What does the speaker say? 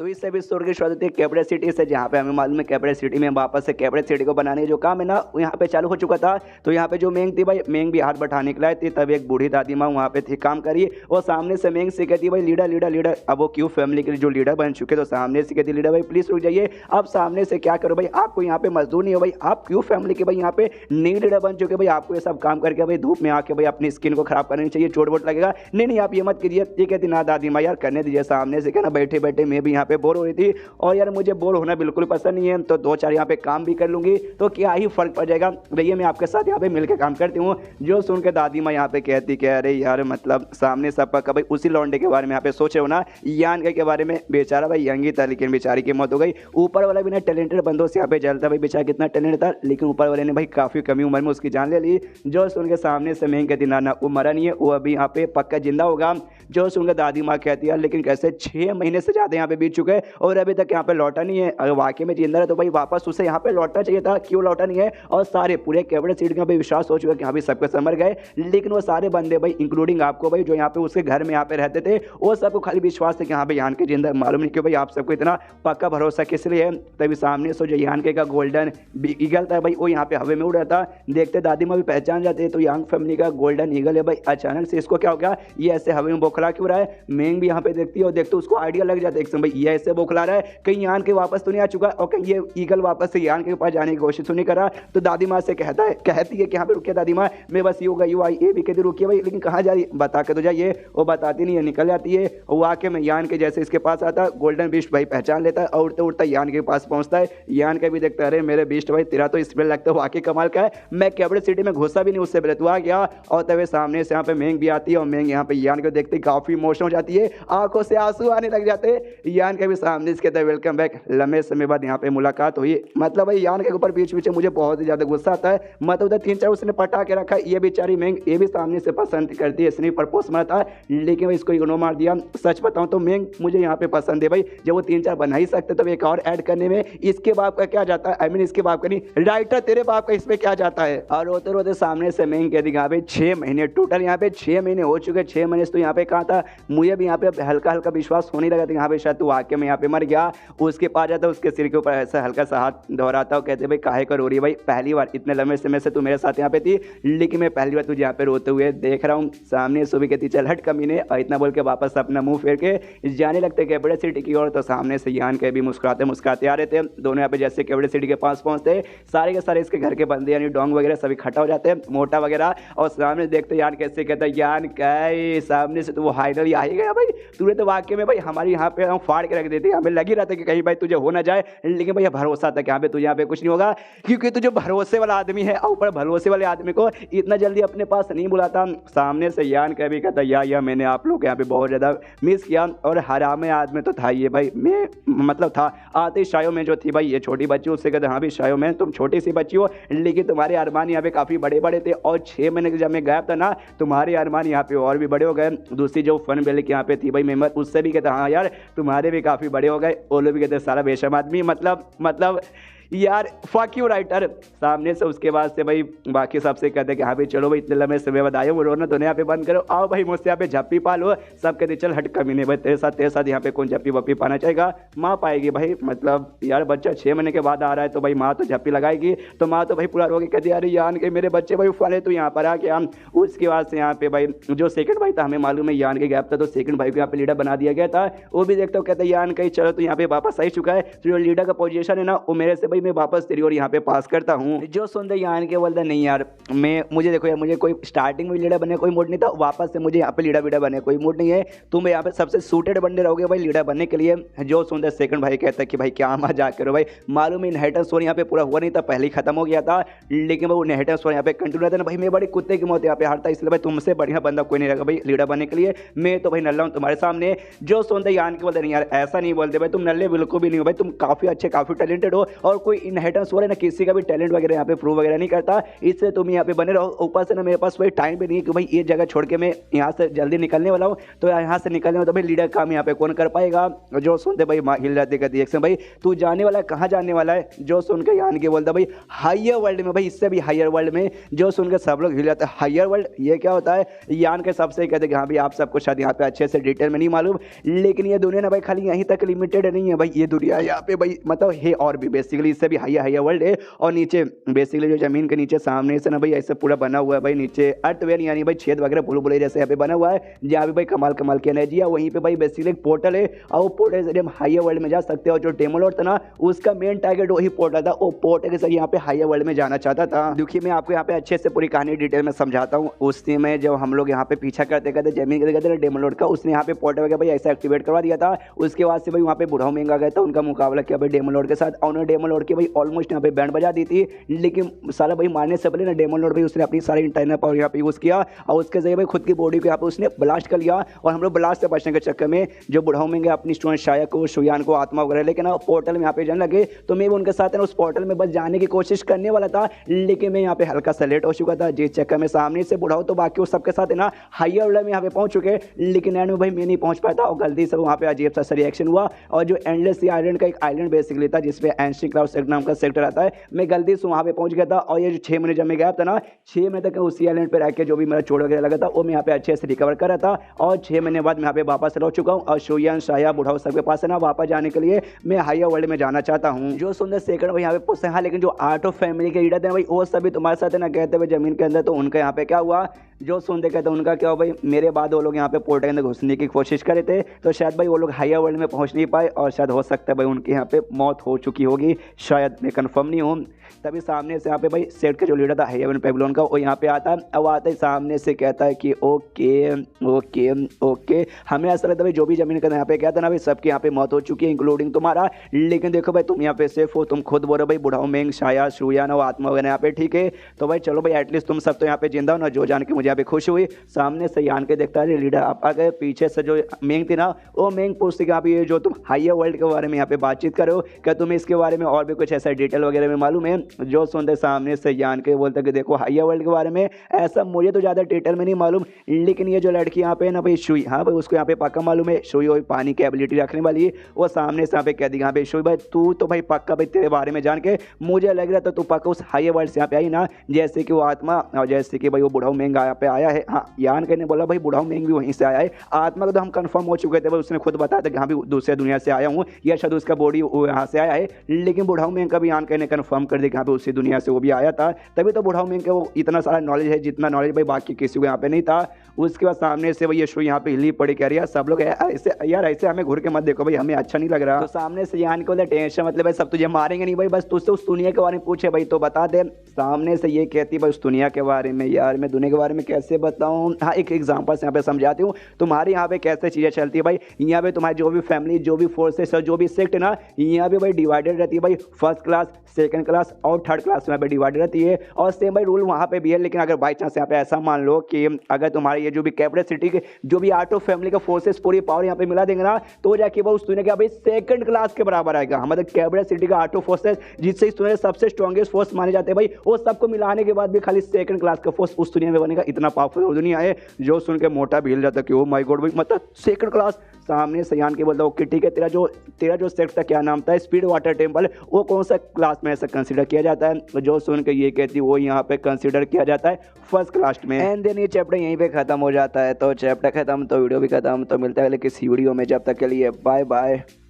तो इस एपिसोड की शुरुआत होती है कैपिटल सिटी से, जहाँ पे हमें मालूम है कैपिटल सिटी में वापस से कैपिटल सिटी को बनाने जो काम है ना वो यहाँ पे चालू हो चुका था। तो यहाँ पे जो मेंग थी भाई, मेंग भी हाथ बैठाने के लायक थी, तब एक बूढ़ी दादी माँ वहाँ पे थी काम करी और सामने से मेंग से कहती भाई लीडर लीडर लीडर। अब वो क्यों फैमिली के जो लीडर बन चुके तो सामने से कहती लीडर भाई प्लीज रुक जाइए, आप सामने से क्या करो भाई, आपको यहाँ पे मजदूर नहीं हो भाई, आप क्यों फैमिली के भाई यहाँ पे नई लीडर बन चुके भाई, आपको ये सब काम करके भाई धूप में आके भाई अपनी स्किन को खराब करनी चाहिए, चोट वोट लगेगा, नहीं आप ये मत कीजिए। ये कहती ना दादी माँ यार करने दीजिए, सामने से क्या ना बैठे बैठे मैं भी यहाँ पे बोर हो रही थी और यार मुझे बोर होना बिल्कुल पसंद नहीं है, तो दो चार यहाँ पे काम भी कर लूंगी तो क्या ही फर्क पड़ जाएगा, भैया मैं आपके साथ यहाँ पे मिलकर काम करती हूँ। जो सुन के दादी माँ यहाँ पे कहती कि अरे यार मतलब सामने सब का भाई उसी लौंडे के बारे में यहाँ पे सोचे हो ना, यान के बारे में, बेचारा भाई यंगी था लेकिन बेचारी की मौत हो गई। ऊपर वाला भी ना टैलेंटेड बंदों से यहाँ पे जलता भाई, बेचारा कितना टैलेंट था लेकिन ऊपर वाले ने भाई काफी कमी उम्र में उसकी जान ले ली। जो सुन के सामने से मैं कहती ना वो मरा नहीं है, वो अभी यहाँ पे पक्का जिंदा होगा। जो सुनकर दादी माँ कहती है लेकिन कैसे 6 महीने से ज़्यादा यहाँ पे बीत चुके हैं और अभी तक यहाँ पे लौटा नहीं है, अगर वाकई में जिंदा है तो भाई वापस उसे यहाँ पे लौटना चाहिए था, क्यों लौटा नहीं है। और सारे पूरे कैबिनेट सीट का भी विश्वास हो चुका है कि हाँ भाई सबके समर गए, लेकिन वो सारे बंदे भाई इंक्लूडिंग आपको भाई जो यहाँ पे उसके घर में यहाँ पे रहते थे वो सबको खाली विश्वास है कि हाँ भाई यान के जिंदा, मालूम नहीं क्यों भाई आप सबको इतना पक्का भरोसा किस लिए है। तभी सामने से जो यान के का गोल्डन ईगल था भाई वो यहाँ पे हवा में उड़ रहा था, देखते दादी माँ भी पहचान जाते तो यांग फैमिली का गोल्डन ईगल है भाई, अचानक से इसको क्या हो गया, ये ऐसे हवा में बौखला क्यों रहा है। मेंग भी यहाँ पे देखती है और देखते उसको आइडिया लग जाता है एक भाई ये ऐसे बौखला रहा है कहीं यान के वापस तो नहीं आ चुका और कहीं ये ईगल वापस से यान के पास जाने की कोशिश तो नहीं करा। तो दादी माँ से कहती है कि यहाँ पे रुकिए दादी माँ, मैं बस यू गई आई, ये भी कहती रुकिए भाई लेकिन कहाँ जा रही, बता के तो जाइए। वो बताती नहीं है, निकल जाती है और वो आके मैं यान के जैसे इसके पास आता गोल्डन बीस्ट भाई पहचान लेता है और उड़ते उड़ता यान के पास पहुंचता है। यान का भी देखता है अरे मेरे बीस्ट भाई तेरा तो स्मेल लगता है वाकई कमाल का है, मैं कैपिटल सिटी में घुसा भी नहीं उससे पहले तू आ गया। और तभी सामने से यहाँ पे मेंग भी आती है और मेंग यहाँ पे यान को देखते काफी इमोशनल हो जाती है, आंखों से आंसू आने लग जाते हैं। यान के भी सामने इसके कहते वेलकम बैक, लंबे समय बाद यहाँ पे मुलाकात हुई। मतलब भाई यान के ऊपर बीच बीच मुझे बहुत ही ज्यादा गुस्सा आता है, मतलब उधर 3-4 उसने पटा के रखा, ये बेचारी मेंग ये भी सामने से पसंद करती है, इसने प्रपोज मारा था लेकिन भाई इसको इग्नोर मार दिया। सच बताऊं तो मेंग मुझे यहाँ पे पसंद है भाई, जब वो 3-4 बना ही सकते तो एक और ऐड करने में इसके बाप का क्या जाता है, आई मीन इसके बाप का नहीं राइटर तेरे बाप का इसमें क्या जाता है। और रोते रोते सामने से मेंग कह दी भाई 6 महीने टोटल यहाँ पे 6 महीने हो चुके, 6 महीने से तो यहाँ पे कहा था, मुझे भी यहाँ पे हल्का हल्का विश्वास होने लगा था यहाँ पे शायद तू वाकई में यहाँ पे मर गया। उसके पास जाता उसके सिर के ऊपर ऐसा हल्का सा हाथ दोहराता और कहते भाई काहे का रो रही है भाई, पहली बार इतने लंबे समय से तू मेरे साथ यहाँ पे थी लेकिन मैं पहली बार तुझे यहाँ पे रोते हुए देख रहा हूँ। सामने सुबह कहती चल हट कमीने, और इतना बोल के वापस अपना मुंह फेर के जाने लगते कैपिटल सिटी की ओर। तो सामने से यान के भी मुस्कुराते मुस्कुराते आ रहे थे दोनों यहाँ पे, जैसे कैपिटल सिटी के पास पहुंचते सारे के सारे इसके घर के बंदे यानी डोंग वगैरह सभी इकट्ठा हो जाते हैं, मोटा वगैरह। और सामने देखते यान कैसे कहता है यान कई सामने से तो वो फाइनली आ ही गया भाई, तूने तो वाकई में भाई हमारी यहाँ पे हम फाड़ के रख देते, हमें लग ही रहा था कि कहीं भाई तुझे हो ना जाए, लेकिन भैया भरोसा था कि यहाँ पे तुझे यहाँ पे कुछ नहीं होगा क्योंकि तुझे भरोसे वाला आदमी है और ऊपर भरोसे वाले आदमी को इतना जल्दी अपने पास नहीं बुलाता। सामने से यान का भी कहता या मैंने आप लोग यहाँ पे बहुत ज़्यादा मिस किया और हरामे आदमी तो था ये भाई, मैं मतलब था आते शायो में जो थी भाई ये छोटी बच्ची, उससे कहते हाँ भी शायो में तुम छोटी सी बच्ची हो लेकिन तुम्हारे अरमान यहाँ पे काफ़ी बड़े बड़े थे और 6 महीने के जब मैं गायब था ना तुम्हारे अरमान यहाँ पे और भी बड़े हो गए। दूसरी जो फन बेले की यहाँ पे थी भाई मेंबर, उससे भी कहता हाँ यार तुम्हारे भी काफ़ी बड़े हो गए, वो लोग भी कहते सारा बेशर्म आदमी, मतलब यार फक यू राइटर। सामने से उसके बाद से भाई बाकी सबसे कहते कि हाँ भाई चलो भाई इतने लंबे समय बाद आए हो, रोना तो यहाँ पे बंद करो, आओ भाई मुझसे यहाँ पे झप्पी पालो। सब कहते चल हट कमी नहीं भाई तेरे साथ यहाँ पे कौन झप्पी वप्पी पाना चाहेगा, माँ पाएगी भाई, मतलब यार बच्चा 6 महीने के बाद आ रहा है तो भाई माँ तो झप्पी लगाएगी, तो माँ तो भाई पूरा रोके कहती अरे यान के मेरे बच्चे भाई फले तो यहाँ पर आ गया। उसके बाद से यहाँ पे भाई जो सेकंड भाई था, हमें मालूम है यान के गैप था तो सेकंड भाई को यहाँ पे लीडर बना दिया गया था, वो भी देखते हो कहते यान कहीं चलो तो यहाँ पे वापस आ ही चुका है, तो जो लीडर का पोजीशन है ना वो मेरे से भाई मैं वापस तेरी और यहाँ पे पास करता हूँ। जो सुनते यान के बोलता नहीं यार मुझे देखो यार मुझे कोई स्टार्टिंग में लीडर बनने कोई मूड नहीं था, वापस से मुझे यहाँ पे लीडर बनने कोई मूड नहीं है, तुम यहाँ पे सबसे सूटेड बंदे रहोगे भाई लीडर बनने के लिए। जो सुनते सेकंड भाई कहता है कि भाई क्या मजाक करो भाई, मालूम है इनहेरिटेंस स्टोरी यहाँ पे पूरा हुआ नहीं था, पहले ही खत्म हो गया था, लेकिन वो इनहेरिटेंस स्टोरी यहाँ पे कंटिन्यू रहता है भाई, मैं बड़ी कुत्ते की मौत यहाँ पे हारता, इसलिए भाई तुमसे बढ़िया बंदा कोई नहीं रहेगा भाई लीडर बनने के लिए, मैं तो भाई नल्ला हूँ तुम्हारे सामने। जो सुनते यान के बोलते नहीं यार ऐसा नहीं बोलते भाई, तुम नल्ले बिल्कुल भी नहीं हो भाई, तुम काफी अच्छे काफी टैलेंटेड हो और कोई इनहेरिटेंस वाला ना किसी का भी टैलेंट वगैरह यहाँ पे प्रूव वगैरह नहीं करता, इससे तुम यहाँ पे बने रहो। ऊपर से ना मेरे पास वही टाइम भी नहीं है कि भाई ये जगह छोड़ के मैं यहाँ से जल्दी निकलने वाला हूँ, तो यहाँ से निकलने में तो भाई लीडर काम यहाँ पे कौन कर पाएगा। जो सुनते भाई माँ हिल जाती कहती है भाई तू जाने वाला है, कहाँ जाने वाला है। जो सुन के यान के बोलता भाई हायर वर्ल्ड में, भाई इससे भी हायर वर्ल्ड में। जो सुन के सब लोग हिल जाते हैं, हायर वर्ल्ड ये क्या होता है। यान के सबसे कहते हैं कि हाँ भाई आप सबको शायद यहाँ पे अच्छे से डिटेल में नहीं मालूम, लेकिन ये दुनिया ना भाई खाली यहीं तक लिमिटेड नहीं है भाई, ये दुनिया यहाँ पे भाई मतलब है और भी बेसिकली इससे भी हायर हायर वर्ल्ड है। और नीचे बेसिकली जो जमीन के नीचे सामने से ना भाई ऐसे पूरा बना हुआ है भाई, नीचे अर्थवेयर यानी भाई छेद वगैरह भूल भुलैया जैसे यहाँ पे बना हुआ है, जहाँ पे भाई कमाल कमाल की एनर्जी है। वहीं पे भाई बेसिकली एक पोर्टल है और वो पोर्टल से हम हायर वर्ल्ड में जा सकते हैं। और जो डेमोलॉर्ड था ना उसका मेन टारगेट वही पोर्टल था, वो पोर्टल के जरिए यहाँ पे हायर वर्ल्ड में जाना चाहता था। देखिए मैं आपको यहाँ पे अच्छे से पूरी कहानी डिटेल में समझाता हूँ। उस समय जब हम लोग यहाँ पे पीछा करते करते जमीन के कहते डेमोलॉर्ड का, उसने यहाँ पे पोर्टल वगैरह भाई ऐसा एक्टिवेट करवा दिया था। उसके बाद से भाई वहाँ पे बुढ़ाऊ महंगा गया था, उनका मुकाबला किया भाई डेमोलॉर्ड के साथ, और उन्होंने डेमोलॉर्ड की भाई ऑलमोस्ट यहाँ पे बैंड बजा दी थी। लेकिन साला भाई मारने से पहले ना डेमोलॉर्ड भाई उसने अपनी सारी इंटरनल पावर यहाँ पे यूज़ किया और उसके जरिए भाई खुद की बॉडी को यहाँ पे उसने ब्लास्ट कर लिया। और हम लोग ब्लास्ट से बचने के चक्कर में जो बुढ़ाऊ महंगा अपनी स्टूडेंट शाया को, शुयान को, आत्मा वगैरह लेकिन पोर्टल में यहाँ पे जाने लगे, तो मैं भी उनके साथ उस पोर्टल में बस जाने की कोशिश करने वाला था, लेकिन मैं यहाँ पे हल्का सा लेट हो चुका था, जिस चक्कर में सामने से बुढ़ाऊ तो बाकी उस सबके साथ है ना हायर वर्ल्ड में यहाँ पे पहुंच चुके, लेकिन एंड में भाई मैं नहीं पहुंच पाया था और गलती से वहाँ पे अजीब सा रिएक्शन हुआ। और जो एंडलेस सी आइलैंड का एक आइलैंड बेसिकली था जिसपे एंशियंट क्लाउड सेक्टर नाम का सेक्टर आता है, मैं गलती से वहाँ पे पहुंच गया था। और ये जो 6 महीने जब मैं गया था ना, 6 महीने तक उसी आइलैंड पे रह के जो भी मेरा चोट वगैरह लगा था वो मैं यहाँ पे अच्छे से रिकवर कर रहा था। और 6 महीने बाद मैं यहाँ पे वापस लौट चुका हूँ और शुयान, शाया, बुढ़ाऊ सबके पास है ना वापस जाने के लिए मैं हायर वर्ल्ड में जाना चाहता हूँ। जो सुंदर सेकंड भाई यहाँ पे पूछते हैं, हाँ लेकिन जो आर्ट ऑफ फैमिली के लीडर थे भाई वो सभी तुम्हारे साथ है ना कहते हुए जमीन के अंदर, तो उनका यहाँ पे क्या हुआ। जो सुनते कहते उनका क्या हो भाई, मेरे बाद वो लोग यहाँ पे पोर्टल के अंदर घुसने की कोशिश करे थे, तो शायद भाई वो लोग हायर वर्ल्ड में पहुँच नहीं पाए और शायद हो सकता है भाई उनके यहाँ पे मौत हो चुकी होगी, शायद मैं कंफर्म नहीं हूँ। तभी सामने से यहाँ पे भाई सेट का जो लीडर था हायर वर्ल्ड पेबलोन का, वो यहाँ पे आता है। अब आता है सामने से कहता है कि ओके ओके ओके, हमें ऐसा लगता है भाई जो भी जमीन का यहाँ पे कहता है ना भाई सबकी यहाँ पे मौत हो चुकी है इंक्लूडिंग तुम्हारा, लेकिन देखो भाई तुम यहाँ पे सेफ हो, तुम खुद बोलो भाई बुढ़ाऊ मेंग, शाया, शुयान और आत्मा वगैरह यहाँ पे ठीक है, तो भाई चलो भाई एटलीस्ट तुम सब तो यहाँ पे जिंदा हो ना, जो जान के मुझे यहाँ पे खुश हुई। सामने से यान के देखता है लीडर आप आ गए, पीछे से जो मेंग थी ना वो मेंग पूछती कि आप ये जो तुम हायर वर्ल्ड के बारे में यहाँ पे बातचीत करो, क्या तुम्हें इसके बारे में और भी कुछ ऐसा डिटेल वगैरह में मालूम है। जो सुनते सामने से यान के बोलते कि देखो हायर वर्ल्ड के बारे में ऐसा मुझे तो ज़्यादा डिटेल में नहीं मालूम, लेकिन ये जो लड़की यहाँ पे ना भाई शुई, हाँ भाई उसको यहाँ पे पक्का मालूम है, शुई वही पानी की एबिलिटी रखने वाली है। वो सामने से यहाँ पे कह दी हाँ भाई शुई भाई तू तो भाई पक्का भाई तेरे बारे में जान के मुझे लग रहा था तू पक्का उस हायर वर्ल्ड से यहाँ पे आई ना, जैसे कि वो आत्मा और जैसे कि भाई वो बुढ़ाऊ मेंग यहाँ पे आया है। हाँ यान के ने बोला भाई बुढ़ाऊ मेंग भी वहीं से आया है, आत्मा को तो हम कंफर्म हो चुके थे भाई, उसने खुद बताया था कि हाँ भी दूसरे दुनिया से आया हूँ या शायद उसका बॉडी यहाँ से आया है, लेकिन बुढ़ाऊ मेंग का भी यान के ने कंफर्म कर दिया कि हाँ भाई उसी दुनिया से वो भी आया था। तभी तो बुढ़ाऊ मेंग का वो इतना सारा नॉलेज है जितना नॉलेज भाई बाकी किसी को यहाँ पे नहीं था। उसके बाद सामने से भाई यशु यहाँ पे हिली पड़ी कह रही है सब लोग ऐसे यार ऐसे हमें घूर के मत देखो भाई, हमें अच्छा नहीं लग रहा। तो सामने से यान को टेंशन मतलब भाई सब तुझे मारेंगे नहीं भाई, बस तुझसे उस दुनिया के बारे में पूछे भाई तो बता दे। सामने से ये कहती भाई उस दुनिया के बारे में, यार मैं दुनिया के बारे में कैसे बताऊँ। हाँ एक एग्जाम्पल से यहाँ पे समझाती हूँ, तुम्हारे यहाँ पे कैसे चीज़ें चलती है भाई। यहाँ पे तुम्हारी जो भी फैमिली, जो भी फोर्सेस और जो भी सेक्ट है ना, यहाँ पे भाई डिवाइडेड रहती है भाई, फर्स्ट क्लास, सेकंड क्लास और थर्ड क्लास में यहाँ पे डिवाइडेड रहती है। और सेम भाई रूल वहाँ पे भी है, लेकिन अगर बाई चांस यहाँ पे ऐसा मान लो कि अगर तुम्हारे ये जो भी कैपिटल सिटी के जो भी आर्ट ऑफ फैमिली का फोर्सेस पूरी पावर यहाँ पे मिला देंगे ना, तो जाके वो उस दुनिया के भाई सेकंड क्लास के बराबर आएगा। मतलब कैपिटल सिटी का आर्ट ऑफ फोर्सेस जिससे इस दुनिया सबसे स्ट्रॉन्गेस्ट फोर्स माने जाते हैं भाई, वो सबको मिलाने के बाद भी खाली सेकंड क्लास का फोर्स उस दुनिया में बनेगा। इतना पावरफुल दुनिया है। जो सुन के मोटा भी हिल जाता है कि ओ माय गॉड भाई मतलब सेकंड क्लास। सामने सयान के बोलता ओके ठीक है, तेरा जो सेक्ट था क्या नाम था, स्पीड वाटर टेम्पल, वो कौन सा क्लास में ऐसा कंसीडर किया जाता है। जो सुन के ये कहती वो यहाँ पे कंसीडर किया जाता है फर्स्ट क्लास में। एंड देन ये चैप्टर यहीं पे खत्म हो जाता है। तो चैप्टर खत्म तो वीडियो भी खत्म। तो मिलता है किसी वीडियो में, जब तक के लिए बाय बाय।